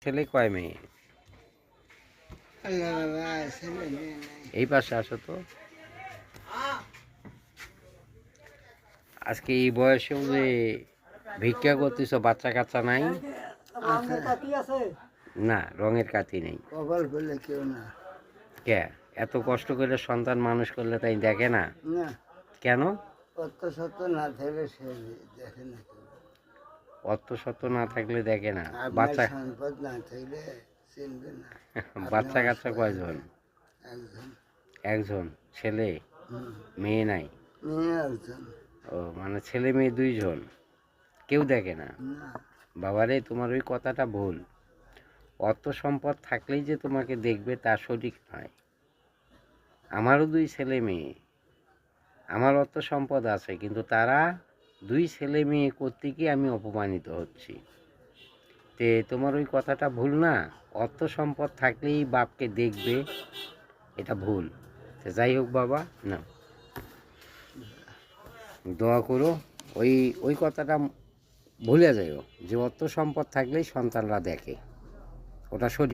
ছেলে কয় মেয়ে? এই পাশে আসো তো। আজকে এই বয়সেও যে ভিক্ষা করতেছ, বাচ্চা কাচ্চা নাই? না, রঙের কাতি নেই। কপাল করলে কেউ না। কে এত কষ্ট করে সন্তান মানুষ করলে তাই দেখে না? না, কেন? অত সত্য না থাকলে সে দেখে না কেউ। অর্থ সত্য না থাকলে দেখে না? আপনার বাচ্চা সম্পদ না থাকলে চিনবে না। বাচ্চা কাচ্চা কয়জন? একজন। একজন ছেলে, মেয়ে নাই? মেয়ে একজন। ও, মানে ছেলে মেয়ে দুইজন, কেউ দেখে না? না, বাবারে, তোমার ওই কথাটা ভুল। অর্থ সম্পদ থাকলেই যে তোমাকে দেখবে তা সঠিক নয়। আমারও দুই ছেলে মেয়ে, আমার অর্থ সম্পদ আছে, কিন্তু তারা দুই ছেলে মেয়ে করতে গিয়ে আমি অপমানিত হচ্ছি। তে তোমার ওই কথাটা ভুল না? অর্থ সম্পদ থাকলেই বাপকে দেখবে, এটা ভুল। তো যাই হোক বাবা, না, দোয়া করো, ওই ওই কথাটা ভুলে যাইও যে অর্থ সম্পদ থাকলেই সন্তানরা দেখে, ওটা সঠিক।